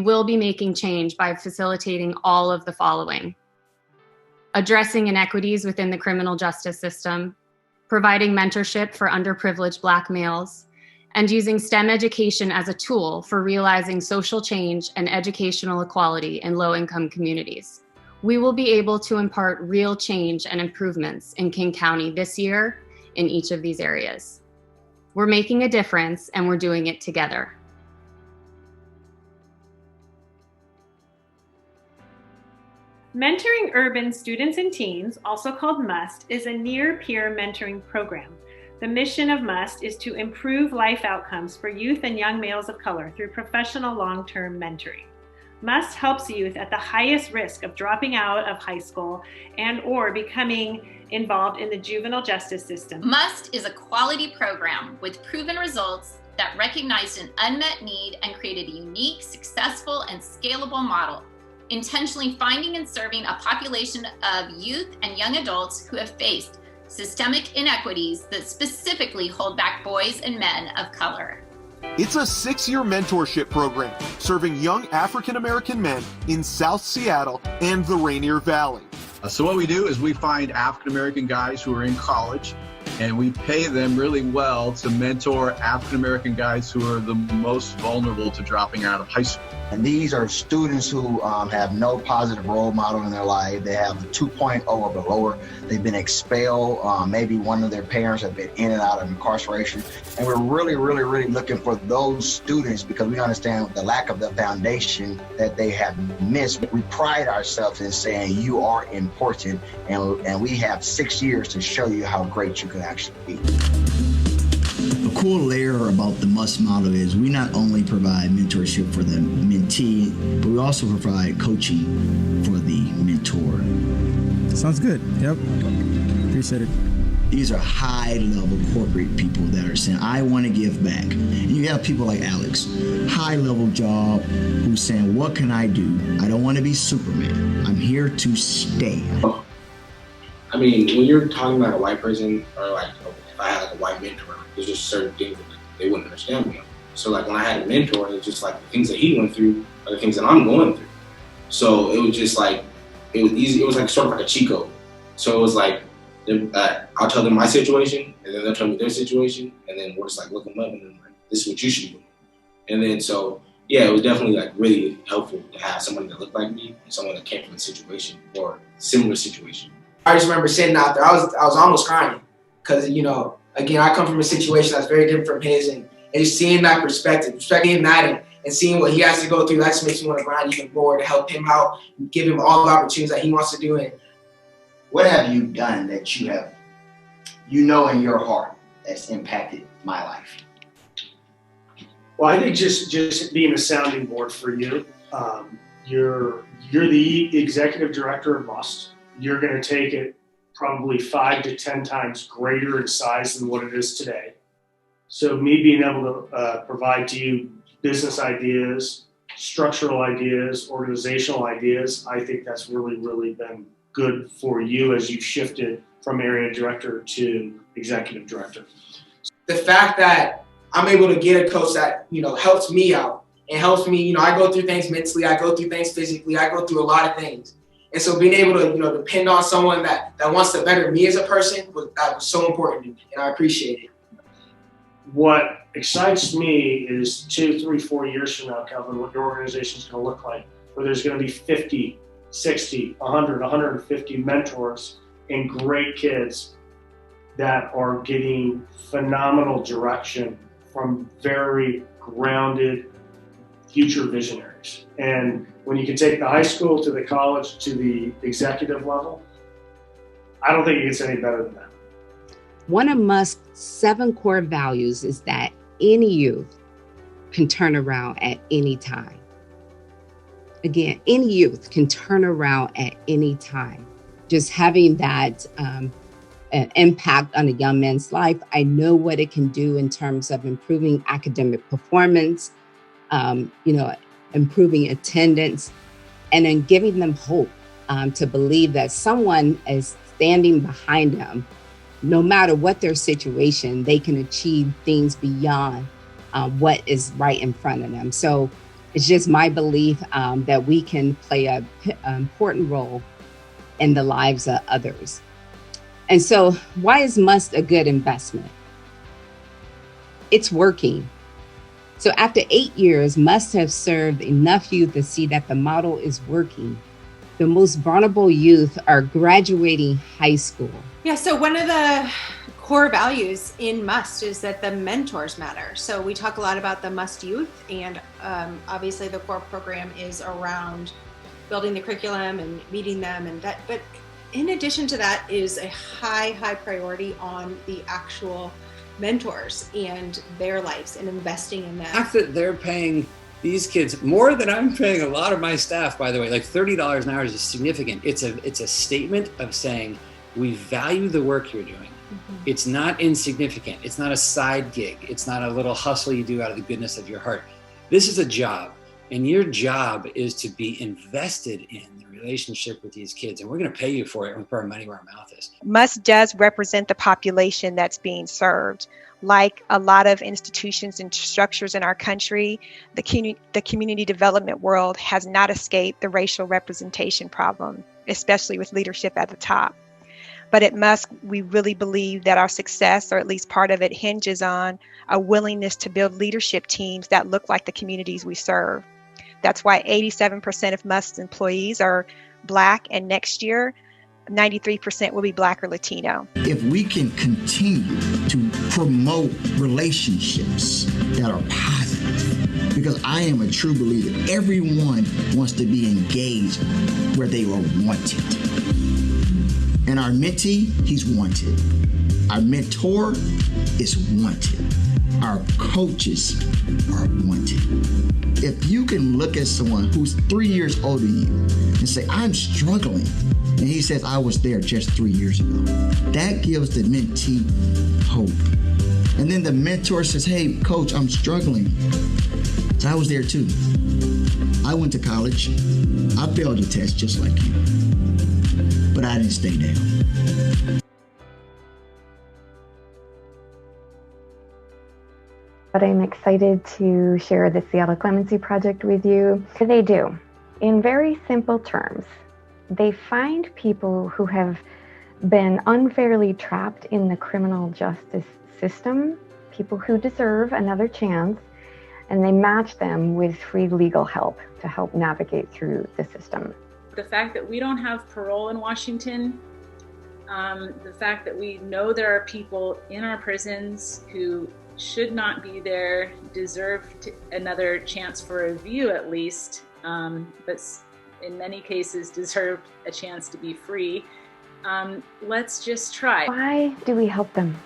will be making change by facilitating all of the following: addressing inequities within the criminal justice system, providing mentorship for underprivileged Black males, and using STEM education as a tool for realizing social change and educational equality in low-income communities. We will be able to impart real change and improvements in King County this year in each of these areas. We're making a difference, and we're doing it together. Mentoring Urban Students and Teens, also called MUST, is a near-peer mentoring program. The mission of MUST is to improve life outcomes for youth and young males of color through professional long-term mentoring. MUST helps youth at the highest risk of dropping out of high school and/or becoming involved in the juvenile justice system. MUST is a quality program with proven results that recognized an unmet need and created a unique, successful, and scalable model, intentionally finding and serving a population of youth and young adults who have faced systemic inequities that specifically hold back boys and men of color. It's a 6-year mentorship program serving young African-American men in South Seattle and the Rainier Valley. So what we do is we find African-American guys who are in college, and we pay them really well to mentor African-American guys who are the most vulnerable to dropping out of high school. And these are students who have no positive role model in their life. They have a 2.0 or below. They've been expelled. Maybe one of their parents have been in and out of incarceration. And we're really, really, really looking for those students because we understand the lack of the foundation that they have missed. We pride ourselves in saying you are important, and we have 6 years to show you how great you can actually be. A cool layer about the MUST model is we not only provide mentorship for the mentee, but we also provide coaching for the mentor. Sounds good. Yep. Appreciate it. These are high-level corporate people that are saying, I want to give back. And you have people like Alex, high-level job, who's saying, what can I do? I don't want to be Superman. I'm here to stay. I mean, when you're talking about a white person, or like if I had like a white mentor, there's just certain things that they wouldn't understand me on. So like when I had a mentor, it's just like the things that he went through are the things that I'm going through. So it was just like, it was easy. It was like sort of like a cheat code. So it was like, I'll tell them my situation, and then they'll tell me their situation, and then we'll just like look them up, and then like, this is what you should do. And then so, yeah, it was definitely like really helpful to have someone that looked like me and someone that came from a situation or similar situation. I just remember sitting out there, I was almost crying because, you know, again, I come from a situation that's very different from his, and just seeing that perspective, respecting that and seeing what he has to go through, that just makes me want to grind even more to help him out, give him all the opportunities that he wants to do. And what have you done that you have, you know, in your heart that's impacted my life? Well, I think just being a sounding board for you. You're the executive director of MUST. You're going to take it probably 5 to 10 times greater in size than what it is today. So me being able to provide to you business ideas, structural ideas, organizational ideas, I think that's really, really been good for you as you've shifted from area director to executive director. The fact that I'm able to get a coach that, you know, helps me out and helps me, you know, I go through things mentally, I go through things physically, I go through a lot of things. And so being able to, you know, depend on someone that wants to better me as a person was so important to me, and I appreciate it. What excites me is 2, 3, 4 years from now, Calvin, what your organization is going to look like, where there's going to be 50, 60, 100, 150 mentors and great kids that are getting phenomenal direction from very grounded future visionaries. And when you can take the high school to the college to the executive level, I don't think it gets any better than that. One of MUST's 7 core values is that any youth can turn around at any time. Again, any youth can turn around at any time. Just having that impact on a young man's life, I know what it can do in terms of improving academic performance, improving attendance, and then giving them hope to believe that someone is standing behind them. No matter what their situation, they can achieve things beyond what is right in front of them. So It's just my belief that we can play an important role in the lives of others. And so why is MUST a good investment? It's working. So after 8 years, MUST have served enough youth to see that the model is working. The most vulnerable youth are graduating high school. Yeah, so one of the core values in MUST is that the mentors matter. So we talk a lot about the MUST youth, and obviously the core program is around building the curriculum and meeting them and that. But in addition to that is a high priority on the actual mentors and their lives and investing in them. The fact that they're paying these kids more than I'm paying a lot of my staff, by the way, like $30 an hour is significant. It's a statement of saying we value the work you're doing. Mm-hmm. It's not insignificant. It's not a side gig. It's not a little hustle you do out of the goodness of your heart. This is a job, and your job is to be invested in the relationship with these kids, and we're going to pay you for it, and we put our money where our mouth is. MUST does represent the population that's being served. Like a lot of institutions and structures in our country, the community development world has not escaped the racial representation problem, especially with leadership at the top. But at MUST, we really believe that our success, or at least part of it, hinges on a willingness to build leadership teams that look like the communities we serve. That's why 87% of MUST employees are Black, and next year, 93% will be Black or Latino. If we can continue to promote relationships that are positive, because I am a true believer, everyone wants to be engaged where they are wanted. And our mentee, he's wanted. Our mentor is wanted. Our coaches are wanted. If you can look at someone who's 3 years older than you and say, I'm struggling, and he says, I was there just 3 years ago, that gives the mentee hope. And then the mentor says, hey, coach, I'm struggling. So I was there too. I went to college. I failed the test just like you. But I didn't stay down. But I'm excited to share the Seattle Clemency Project with you. What they do, in very simple terms, they find people who have been unfairly trapped in the criminal justice system, people who deserve another chance, and they match them with free legal help to help navigate through the system. The fact that we don't have parole in Washington, the fact that we know there are people in our prisons who should not be there, deserve another chance for review at least, but in many cases deserve a chance to be free. Let's just try. Why do we help them?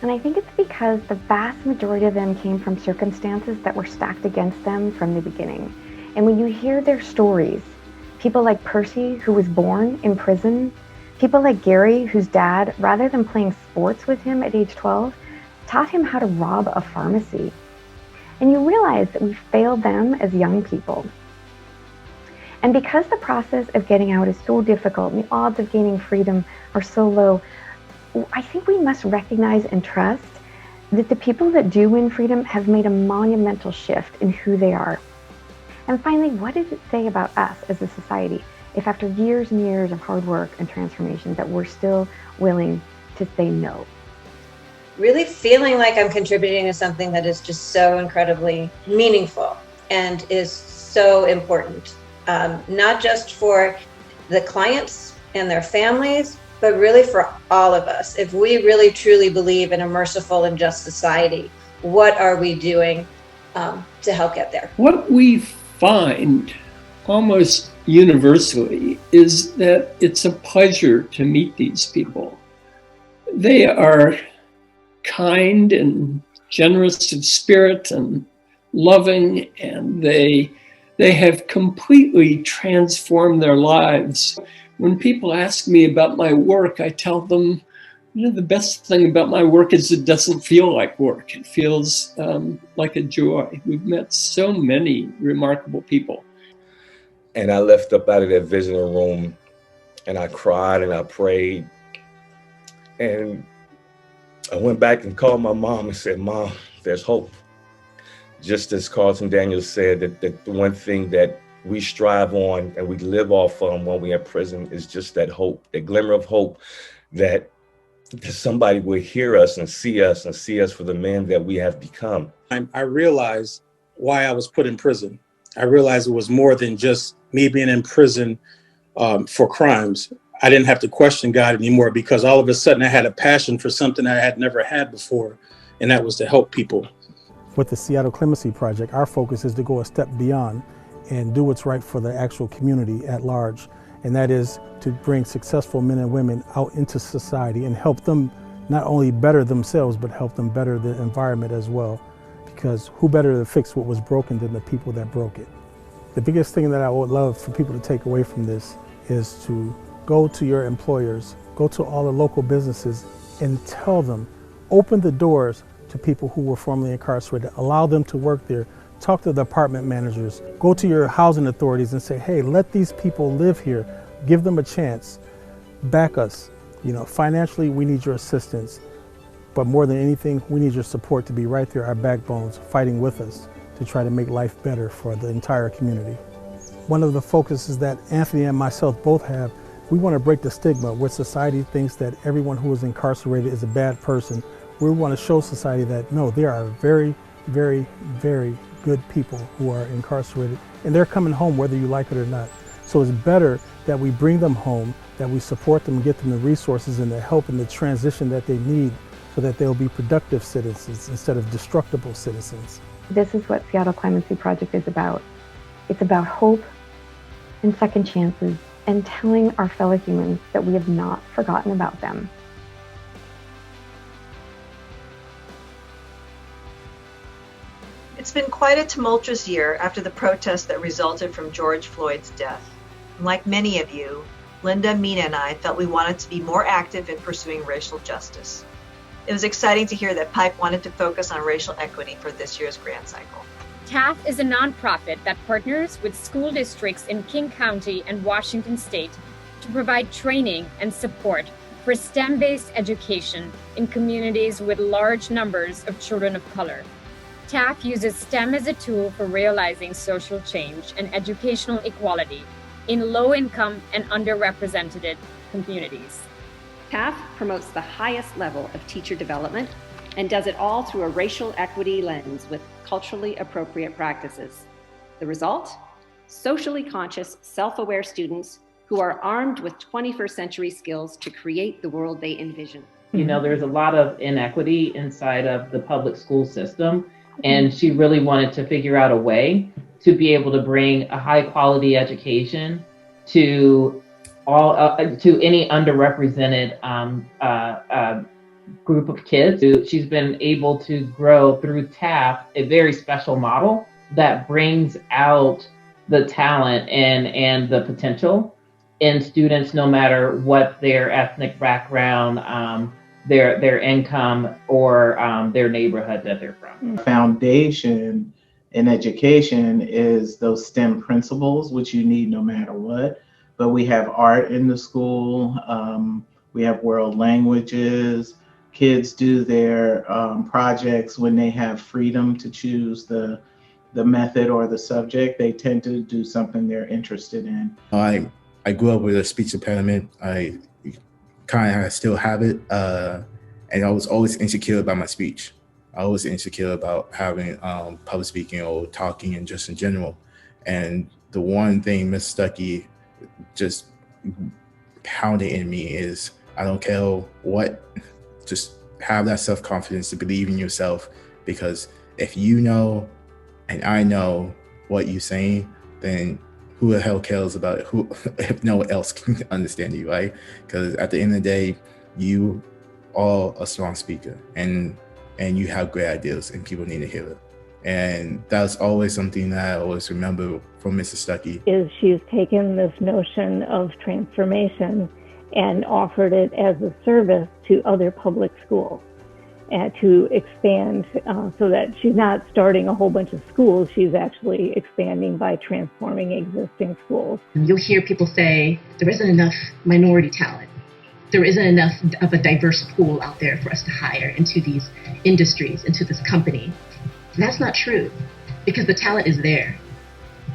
And I think it's because the vast majority of them came from circumstances that were stacked against them from the beginning. And when you hear their stories, people like Percy, who was born in prison, people like Gary, whose dad, rather than playing sports with him at age 12, taught him how to rob a pharmacy. And you realize that we failed them as young people. And because the process of getting out is so difficult and the odds of gaining freedom are so low, I think we must recognize and trust that the people that do win freedom have made a monumental shift in who they are. And finally, what does it say about us as a society if after years and years of hard work and transformation that we're still willing to say no? Really feeling like I'm contributing to something that is just so incredibly meaningful and is so important, not just for the clients and their families, but really for all of us. If we really truly believe in a merciful and just society, what are we doing to help get there? What we find almost universally is that it's a pleasure to meet these people. They are kind and generous of spirit and loving, and they have completely transformed their lives. When people ask me about my work, I tell them, the best thing about my work is it doesn't feel like work. It feels like a joy. We've met so many remarkable people. And I left up out of that visiting room and I cried and I prayed. And I went back and called my mom and said, Mom, there's hope. just as Carlton Daniels said, that the one thing that we strive on and we live off on when we're in prison is just that hope, that glimmer of hope that somebody will hear us and see us for the men that we have become. I realized why I was put in prison. I realized it was more than just me being in prison for crimes. I didn't have to question God anymore because all of a sudden I had a passion for something I had never had before, and that was to help people. With the Seattle Clemency Project, our focus is to go a step beyond and do what's right for the actual community at large. And that is to bring successful men and women out into society and help them not only better themselves, but help them better the environment as well. Because who better to fix what was broken than the people that broke it? The biggest thing that I would love for people to take away from this is to go to your employers, go to all the local businesses and tell them, open the doors to people who were formerly incarcerated, allow them to work there, talk to the apartment managers, go to your housing authorities and say, hey, let these people live here, give them a chance, back us. You know, financially, we need your assistance, but more than anything, we need your support to be right there, our backbones, fighting with us to try to make life better for the entire community. One of the focuses that Anthony and myself both have, we want to break the stigma where society thinks that everyone who is incarcerated is a bad person. We want to show society that no, there are very, very, very good people who are incarcerated and they're coming home whether you like it or not. So it's better that we bring them home, that we support them and get them the resources and the help and the transition that they need so that they'll be productive citizens instead of destructible citizens. This is what Seattle Clemency Project is about. It's about hope and second chances and telling our fellow humans that we have not forgotten about them. It's been quite a tumultuous year after the protests that resulted from George Floyd's death. And like many of you, Linda, Mina, and I felt we wanted to be more active in pursuing racial justice. It was exciting to hear that PYP wanted to focus on racial equity for this year's grant cycle. TAF is a nonprofit that partners with school districts in King County and Washington State to provide training and support for STEM-based education in communities with large numbers of children of color. TAF uses STEM as a tool for realizing social change and educational equality in low-income and underrepresented communities. TAF promotes the highest level of teacher development and does it all through a racial equity lens with culturally appropriate practices. The result? Socially conscious, self-aware students who are armed with 21st century skills to create the world they envision. You know, there's a lot of inequity inside of the public school system, and she really wanted to figure out a way to be able to bring a high quality education to all to any underrepresented group of kids. She's been able to grow through TAF a very special model that brings out the talent and the potential in students, no matter what their ethnic background, their income, or their neighborhood that they're from. Foundation in education is those STEM principles, which you need no matter what. But we have art in the school. We have world languages. Kids do their projects when they have freedom to choose the method or the subject. They tend to do something they're interested in. I grew up with a speech impediment. I kind of still have it. And I was always insecure about my speech. I was insecure about having public speaking or talking and just in general. And the one thing Ms. Stuckey just pounded in me is, I don't care what, just have that self-confidence to believe in yourself, because if you know and I know what you're saying, then who the hell cares about it? Who, if no one else can understand you, right? Because at the end of the day, you are a strong speaker and you have great ideas and people need to hear it. And that's always something that I always remember from Mrs. Stuckey. Is she's taken this notion of transformation and offered it as a service to other public schools and to expand so that she's not starting a whole bunch of schools, she's actually expanding by transforming existing schools. You'll hear people say there isn't enough minority talent. There isn't enough of a diverse pool out there for us to hire into these industries, into this company. And that's not true, because the talent is there.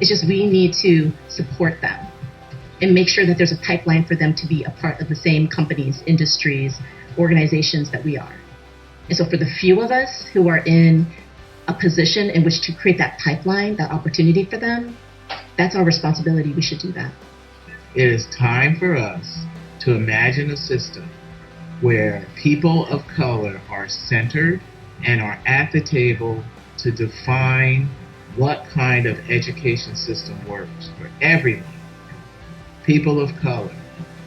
It's just we need to support them and make sure that there's a pipeline for them to be a part of the same companies, industries, organizations that we are. And so for the few of us who are in a position in which to create that pipeline, that opportunity for them, that's our responsibility. We should do that. It is time for us to imagine a system where people of color are centered and are at the table to define what kind of education system works for everyone. People of color,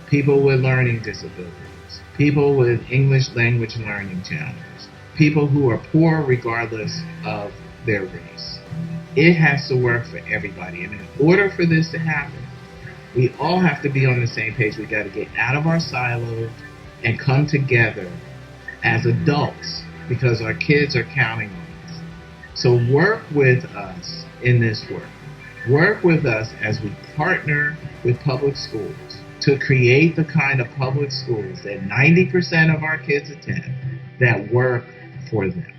people with learning disabilities, people with English language learning challenges, people who are poor regardless of their race. It has to work for everybody. And in order for this to happen, we all have to be on the same page. We got to get out of our silos and come together as adults because our kids are counting on us. So work with us in this work. Work with us as we partner with public schools to create the kind of public schools that 90% of our kids attend that work for them.